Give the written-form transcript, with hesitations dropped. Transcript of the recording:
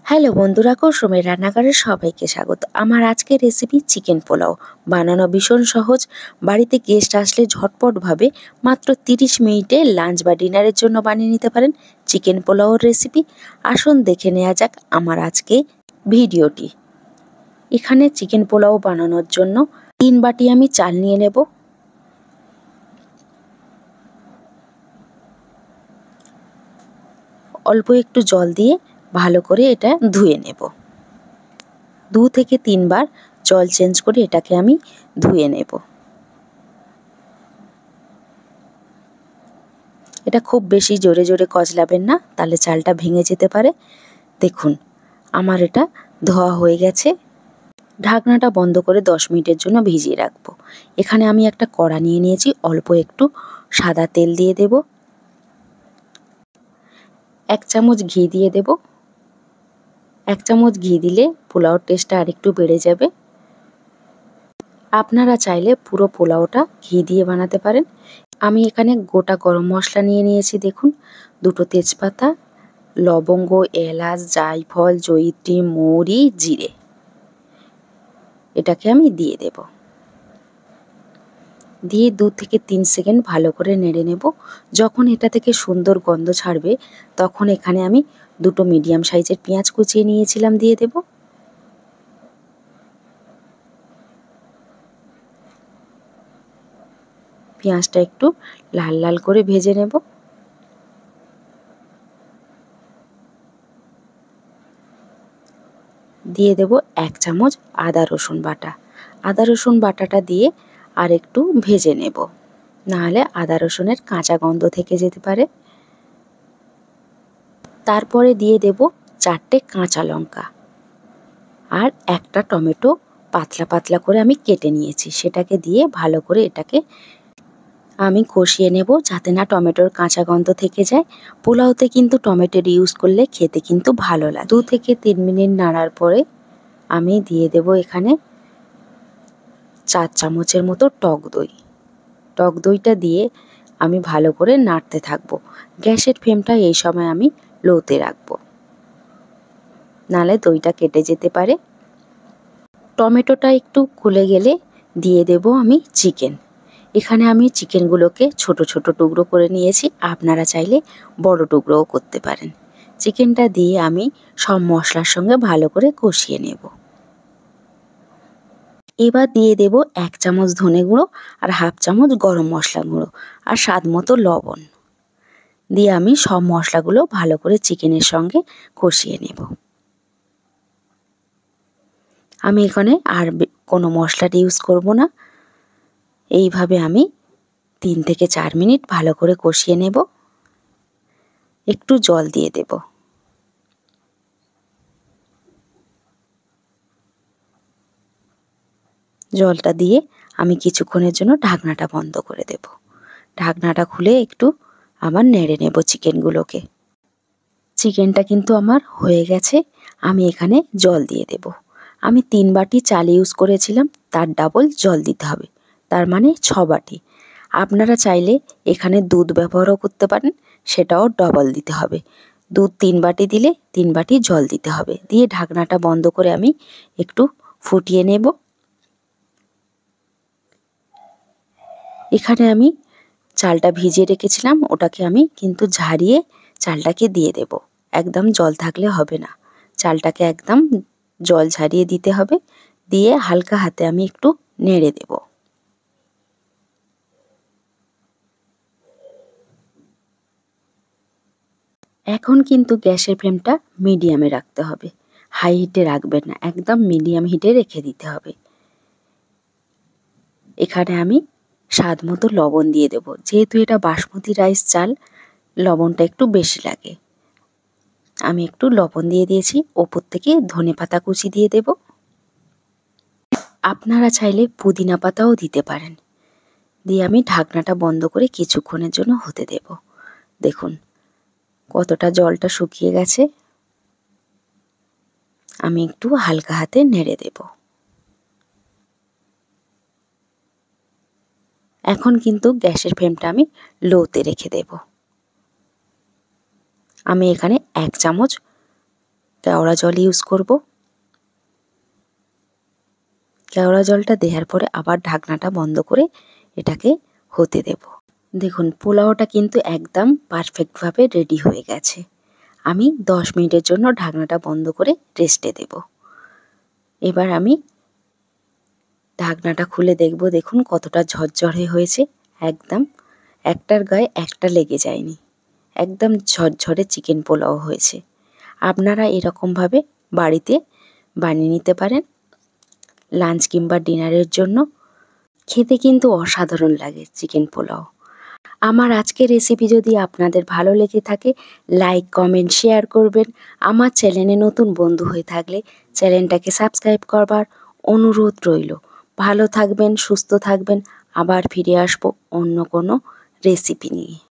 Hello বন্ধুরা, কুসুমের রান্নাঘরে সবাইকে স্বাগত। আমার আজকের রেসিপি চিকেন পোলাও। বানানো ভীষণ সহজ, বাড়িতে গেস্ট আসলে ঝটপটভাবে মাত্র 30 মিনিটে লাঞ্চ বা ডিনারের জন্য বানিয়ে নিতে পারেন চিকেন পোলাওর রেসিপি। আসুন দেখে নেওয়া যাক আমার আজকে ভিডিওটি। এখানে চিকেন পোলাও বানানোর জন্য 3 বাটি আমি চাল নিয়ে নেব। অল্প একটু জল দিয়ে ভালো করে এটা ধুয়ে নেব। 2 থেকে 3 বার জল চেঞ্জ করে এটাকে আমি ধুয়ে নেব। এটা খুব বেশি জোরে জোরে কচলাবেন না, তাহলে চালটা ভেঙে যেতে পারে। দেখুন আমার এটা ধোয়া হয়ে গেছে। ঢাকনাটা বন্ধ করে 10 মিনিটের জন্য ভিজিয়ে রাখবো। এখানে আমি একটা কড়া নিয়ে নিয়েছি, অল্প একটু সাদা তেল দিয়ে দেব, 1 চামচ ঘি দিয়ে দেব। 1 চামচ ঘি দিলে পোলাওর টেস্টটা আরেকটু বেড়ে যাবে। আপনারা চাইলে পুরো পোলাওটা ঘি দিয়ে বানাতে পারেন। আমি এখানে গোটা গরম মশলা নিয়ে নিয়েছি, দেখুন 2টো তেজপাতা, লবঙ্গ, এলাচ, জায়ফল, জয়িত্রী, মৌরি, জিরে। এটাকে আমি দিয়ে দেব। দিয়ে 2 থেকে 3 সেকেন্ড ভালো করে নেড়ে নেব। যখন এটা থেকে সুন্দর গন্ধ ছাড়বে তখন এখানে আমি 2টো মিডিয়াম সাইজের পেঁয়াজ কুচিয়ে নিয়েছিলাম দিয়ে দেব। পেঁয়াজটা একটু লাল লাল করে ভেজে নেব। দিয়ে দেব 1 চামচ আদা রসুন বাটা। আদা রসুন বাটাটা দিয়ে আর একটু ভেজে নেব, নাহলে আদা রসুনের কাঁচা গন্ধ থেকে যেতে পারে। তারপরে দিয়ে দেব 4টে কাঁচা লঙ্কা আর একটা টমেটো পাতলা পাতলা করে আমি কেটে নিয়েছি, সেটাকে দিয়ে ভালো করে এটাকে আমি কষিয়ে নেব যাতে না টমেটোর কাঁচা গন্ধ থেকে যায়। পোলাওতে কিন্তু টমেটোর ইউজ করলে খেতে কিন্তু ভালো লাগে। 2 থেকে 3 মিনিট নাড়ার পরে আমি দিয়ে দেব এখানে 4 চামচের মতো টক দই। টক দইটা দিয়ে আমি ভালো করে নাড়তে থাকবো। গ্যাসের ফ্লেমটা এই সময় আমি লোতে রাখবো, নাহলে দইটা কেটে যেতে পারে। টমেটোটা একটু গলে গেলে দিয়ে দেব আমি চিকেন। এখানে আমি চিকেনগুলোকে ছোট ছোট টুকরো করে নিয়েছি, আপনারা চাইলে বড় টুকরোও করতে পারেন। চিকেনটা দিয়ে আমি সব মশলার সঙ্গে ভালো করে কষিয়ে নেব। এবার দিয়ে দেব 1 চামচ ধনে গুঁড়ো আর 1/2 চামচ গরম মশলা গুঁড়ো আর স্বাদ মতো লবণ দিয়ে আমি সব মশলাগুলো ভালো করে চিকেনের সঙ্গে কষিয়ে নেব। আমি এখানে আর কোনো মশলার ইউজ করব না। এইভাবে আমি 3 থেকে 4 মিনিট ভালো করে কষিয়ে নেব। একটু জল দিয়ে দেব। জলটা দিয়ে আমি কিছুক্ষণের জন্য ঢাকনাটা বন্ধ করে দেব। ঢাকনাটা খুলে একটু আবার নেড়ে নেব চিকেনগুলোকে। চিকেনটা কিন্তু আমার হয়ে গেছে। আমি এখানে জল দিয়ে দেব। আমি 3 বাটি চাল ইউজ করেছিলাম, তার ডাবল জল দিতে হবে, তার মানে 6 বাটি। আপনারা চাইলে এখানে দুধ ব্যবহারও করতে পারেন, সেটাও ডবল দিতে হবে। দুধ 3 বাটি দিলে 3 বাটি জল দিতে হবে। দিয়ে ঢাকনাটা বন্ধ করে আমি একটু ফুটিয়ে নেব। এখানে আমি চালটা ভিজিয়ে রেখেছিলাম, ওটাকে আমি কিন্তু ঝারিয়ে চালটাকে দিয়ে দেব। একদম জল থাকলে হবে না, চালটাকে একদম জল ঝারিয়ে দিতে হবে। দিয়ে হালকা হাতে আমি একটু নেড়ে দেব। এখন কিন্তু গ্যাসের ফ্লেমটা মিডিয়ামে রাখতে হবে, হাই হিটে রাখবেন না, একদম মিডিয়াম হিটে রেখে দিতে হবে। এখানে আমি স্বাদ মতো লবণ দিয়ে দেব। যেহেতু এটা বাসমতি রাইস চাল, লবণটা একটু বেশি লাগে। আমি একটু লবণ দিয়ে দিয়েছি। ওপর থেকে ধনেপাতা কুচি দিয়ে দেব। আপনারা চাইলে পুদিনা পাতাও দিতে পারেন। দিয়ে আমি ঢাকনাটা বন্ধ করে কিছুক্ষণের জন্য হতে দেব। দেখুন কতটা জলটা শুকিয়ে গেছে। আমি একটু হালকা হাতে নেড়ে দেব। এখন কিন্তু গ্যাসের ফ্লেমটা আমি লোতে রেখে দেব। আমি এখানে 1 চামচ কেওড়া জল ইউজ করব। কেওড়া জলটা দেওয়ার পরে আবার ঢাকনাটা বন্ধ করে এটাকে হতে দেব। দেখুন পোলাওটা কিন্তু একদম পারফেক্টভাবে রেডি হয়ে গেছে। আমি 10 মিনিটের জন্য ঢাকনাটা বন্ধ করে রেস্টে দেব। এবার আমি ঢাকনাটা খুলে দেখব, দেখুন কতটা ঝরঝরে হয়েছে। একদম একটার গায়ে একটা লেগে যায়নি, একদম ঝরঝরে চিকেন পোলাও হয়েছে। আপনারা এরকমভাবে বাড়িতে বানিয়ে নিতে পারেন লাঞ্চ কিংবা ডিনারের জন্য। খেতে কিন্তু অসাধারণ লাগে চিকেন পোলাও। আমার আজকের রেসিপি যদি আপনাদের ভালো লেগে থাকে লাইক কমেন্ট শেয়ার করবেন। আমার চ্যানেলে নতুন বন্ধু হয়ে থাকলে চ্যানেলটাকে সাবস্ক্রাইব করবার অনুরোধ রইল। ভালো থাকবেন, সুস্থ থাকবেন। আবার ফিরে আসবো অন্য কোনো রেসিপি নিয়ে।